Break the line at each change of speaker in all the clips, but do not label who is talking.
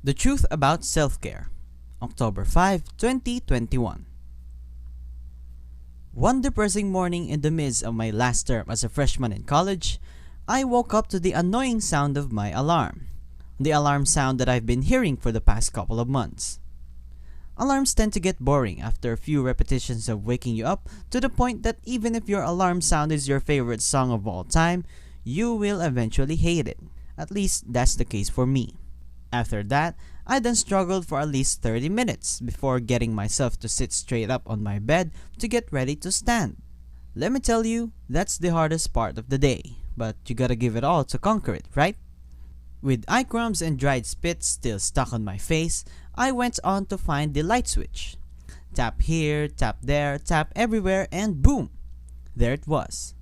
The Truth About Self-Care, October 5, 2021. One depressing morning in the midst of my last term as a freshman in college, I woke up to the annoying sound of my alarm. The alarm sound that I've been hearing for the past couple of months. Alarms tend to get boring after a few repetitions of waking you up to the point that even if your alarm sound is your favorite song of all time, you will eventually hate it. At least that's the case for me. After that, I then struggled for at least 30 minutes before getting myself to sit straight up on my bed to get ready to stand. Let me tell you, that's the hardest part of the day, but you gotta give it all to conquer it, right? With eye crumbs and dried spit still stuck on my face, I went on to find the light switch. Tap here, tap there, tap everywhere, and boom! There it was.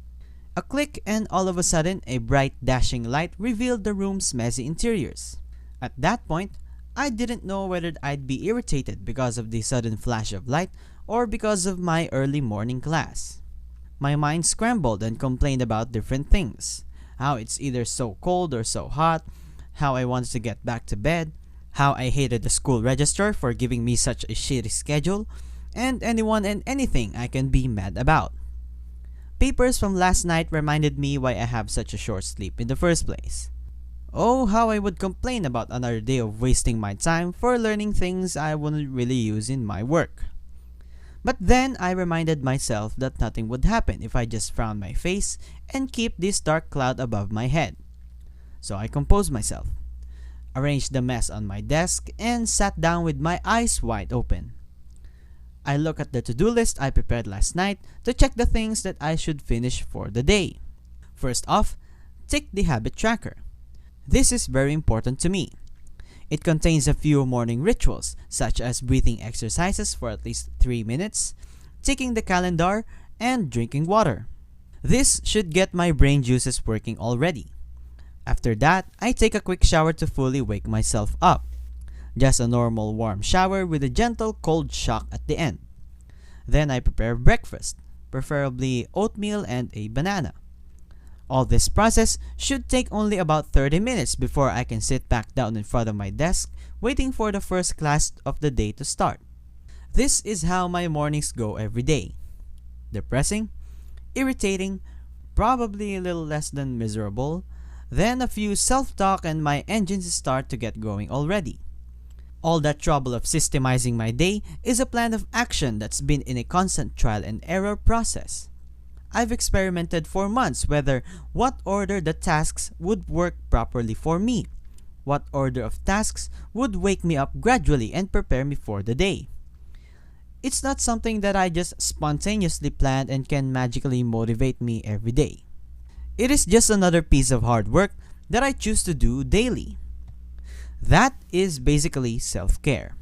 A click and all of a sudden, a bright dashing light revealed the room's messy interiors. At that point, I didn't know whether I'd be irritated because of the sudden flash of light or because of my early morning class. My mind scrambled and complained about different things. How it's either so cold or so hot, how I wanted to get back to bed, how I hated the school registrar for giving me such a shitty schedule, and anyone and anything I can be mad about. Papers from last night reminded me why I have such a short sleep in the first place. Oh, how I would complain about another day of wasting my time for learning things I wouldn't really use in my work. But then I reminded myself that nothing would happen if I just frown my face and keep this dark cloud above my head. So I composed myself, arranged the mess on my desk, and sat down with my eyes wide open. I looked at the to-do list I prepared last night to check the things that I should finish for the day. First off, tick the habit tracker. This is very important to me. It contains a few morning rituals such as breathing exercises for at least 3 minutes, ticking the calendar, and drinking water. This should get my brain juices working already. After that, I take a quick shower to fully wake myself up. Just a normal warm shower with a gentle cold shock at the end. Then I prepare breakfast, preferably oatmeal and a banana. All this process should take only about 30 minutes before I can sit back down in front of my desk waiting for the first class of the day to start. This is how my mornings go every day. Depressing, irritating, probably a little less than miserable, then a few self-talk and my engines start to get going already. All that trouble of systemizing my day is a plan of action that's been in a constant trial and error process. I've experimented for months whether what order the tasks would work properly for me, what order of tasks would wake me up gradually and prepare me for the day. It's not something that I just spontaneously planned and can magically motivate me every day. It is just another piece of hard work that I choose to do daily. That is basically self-care.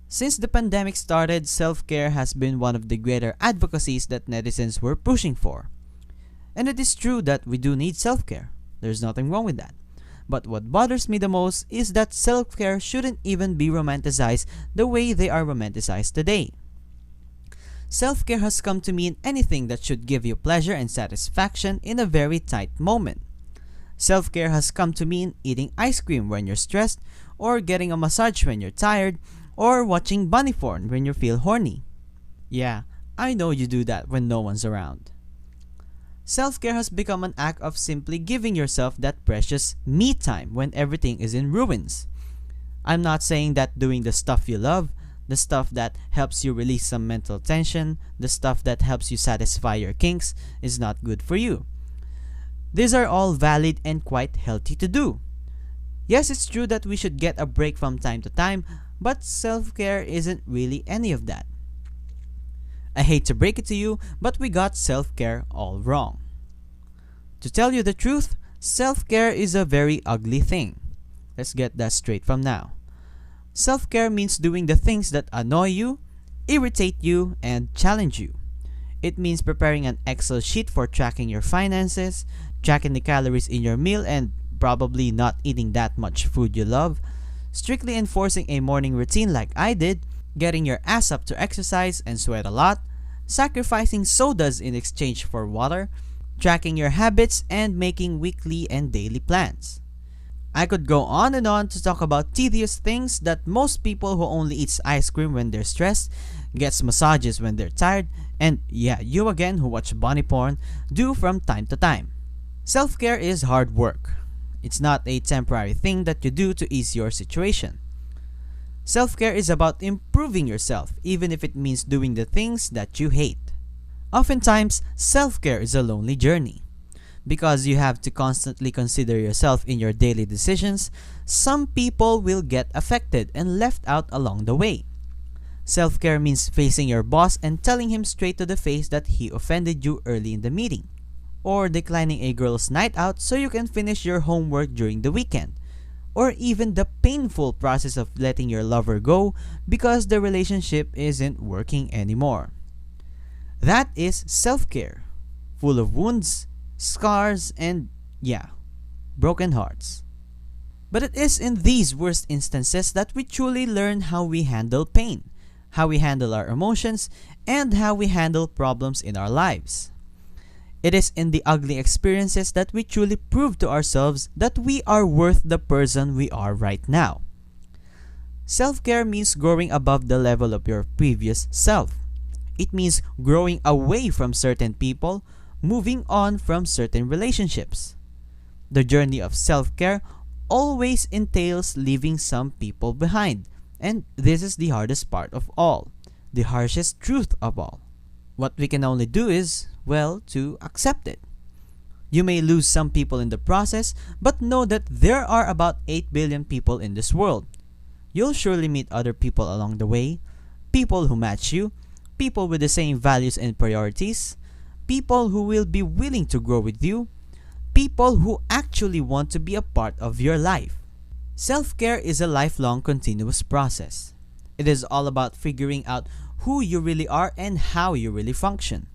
Since the pandemic started, self-care has been one of the greater advocacies that netizens were pushing for. And it is true that we do need self-care. There's nothing wrong with that. But what bothers me the most is that self-care shouldn't even be romanticized the way they are romanticized today. Self-care has come to mean anything that should give you pleasure and satisfaction in a very tight moment. Self-care has come to mean eating ice cream when you're stressed, or getting a massage when you're tired, or watching bunny porn when you feel horny. Yeah, I know you do that when no one's around. Self-care has become an act of simply giving yourself that precious me time when everything is in ruins. I'm not saying that doing the stuff you love, the stuff that helps you release some mental tension, the stuff that helps you satisfy your kinks, is not good for you. These are all valid and quite healthy to do. Yes, it's true that we should get a break from time to time, but self-care isn't really any of that. I hate to break it to you, but we got self-care all wrong. To tell you the truth, self-care is a very ugly thing. Let's get that straight from now. Self-care means doing the things that annoy you, irritate you, and challenge you. It means preparing an Excel sheet for tracking your finances, tracking the calories in your meal and probably not eating that much food you love, strictly enforcing a morning routine like I did, getting your ass up to exercise and sweat a lot, sacrificing sodas in exchange for water, tracking your habits, and making weekly and daily plans. I could go on and on to talk about tedious things that most people who only eats ice cream when they're stressed, gets massages when they're tired, and yeah, you again who watch bunny porn do from time to time. Self-care is hard work. It's not a temporary thing that you do to ease your situation. Self-care is about improving yourself, even if it means doing the things that you hate. Oftentimes, self-care is a lonely journey. Because you have to constantly consider yourself in your daily decisions, some people will get affected and left out along the way. Self-care means facing your boss and telling him straight to the face that he offended you early in the meeting. Or declining a girl's night out so you can finish your homework during the weekend. Or even the painful process of letting your lover go because the relationship isn't working anymore. That is self-care, full of wounds, scars, and yeah, broken hearts. But it is in these worst instances that we truly learn how we handle pain, how we handle our emotions, and how we handle problems in our lives. It is in the ugly experiences that we truly prove to ourselves that we are worth the person we are right now. Self-care means growing above the level of your previous self. It means growing away from certain people, moving on from certain relationships. The journey of self-care always entails leaving some people behind, and this is the hardest part of all, the harshest truth of all. What we can only do is, well, to accept it. You may lose some people in the process, but know that there are about 8 billion people in this world. You'll surely meet other people along the way, people who match you, people with the same values and priorities, people who will be willing to grow with you, people who actually want to be a part of your life. Self-care is a lifelong continuous process. It is all about figuring out who you really are and how you really function.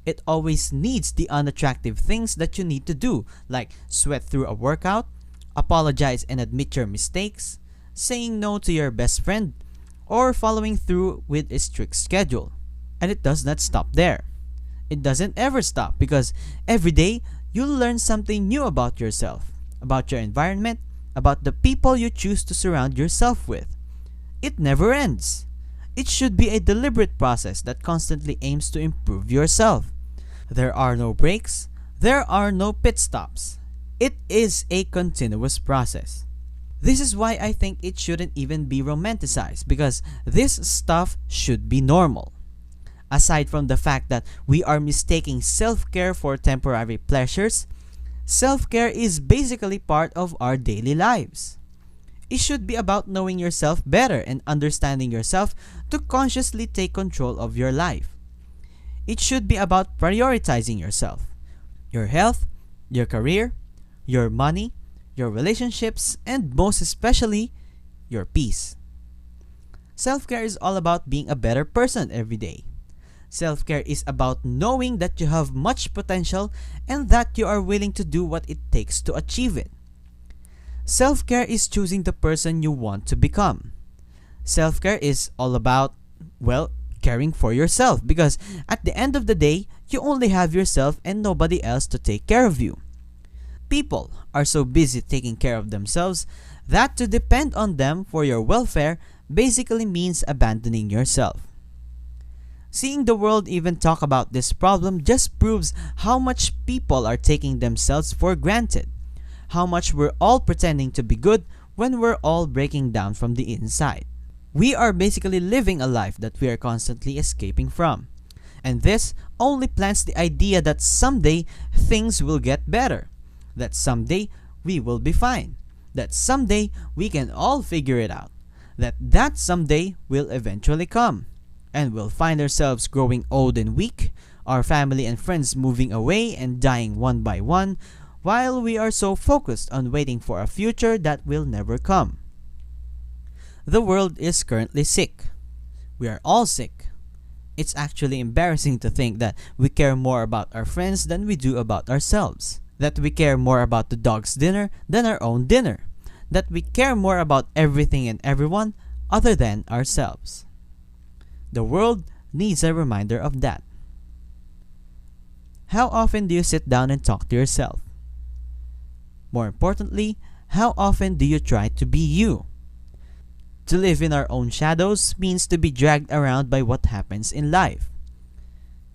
It always needs the unattractive things that you need to do, like sweat through a workout, apologize and admit your mistakes, saying no to your best friend, or following through with a strict schedule. And it does not stop there. It doesn't ever stop because every day you'll learn something new about yourself, about your environment, about the people you choose to surround yourself with. It never ends. It should be a deliberate process that constantly aims to improve yourself. There are no breaks. There are no pit stops. It is a continuous process. This is why I think it shouldn't even be romanticized because this stuff should be normal. Aside from the fact that we are mistaking self-care for temporary pleasures, self-care is basically part of our daily lives. It should be about knowing yourself better and understanding yourself to consciously take control of your life. It should be about prioritizing yourself, your health, your career, your money, your relationships, and most especially, your peace. Self-care is all about being a better person every day. Self-care is about knowing that you have much potential and that you are willing to do what it takes to achieve it. Self-care is choosing the person you want to become. Self-care is all about, well, caring for yourself because at the end of the day, you only have yourself and nobody else to take care of you. People are so busy taking care of themselves that to depend on them for your welfare basically means abandoning yourself. Seeing the world even talk about this problem just proves how much people are taking themselves for granted. How much we're all pretending to be good when we're all breaking down from the inside. We are basically living a life that we are constantly escaping from. And this only plants the idea that someday things will get better. That someday we will be fine. That someday we can all figure it out. That someday will eventually come. And we'll find ourselves growing old and weak, our family and friends moving away and dying one by one, while we are so focused on waiting for a future that will never come. The world is currently sick. We are all sick. It's actually embarrassing to think that we care more about our friends than we do about ourselves. That we care more about the dog's dinner than our own dinner. That we care more about everything and everyone other than ourselves. The world needs a reminder of that. How often do you sit down and talk to yourself? More importantly, How often do you try to be you? To live in our own shadows means to be dragged around by what happens in life.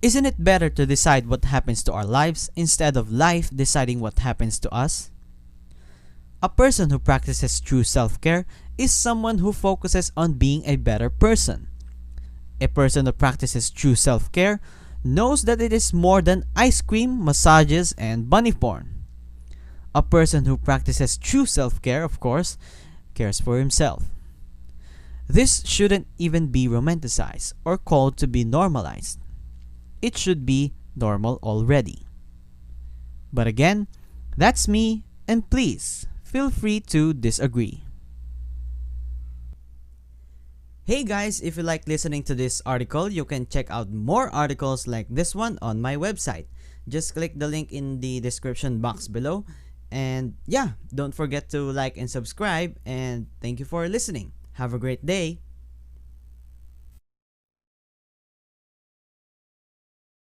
Isn't it better to decide what happens to our lives instead of life deciding what happens to us? A person who practices true self-care is someone who focuses on being a better person. A person who practices true self-care knows that it is more than ice cream, massages, and bunny porn. A person who practices true self-care, of course, cares for himself. This shouldn't even be romanticized or called to be normalized. It should be normal already. But again, that's me, and please, feel free to disagree. Hey guys, if you like listening to this article, you can check out more articles like this one on my website. Just click the link in the description box below. And yeah, don't forget to like and subscribe. And thank you for listening. Have a great day.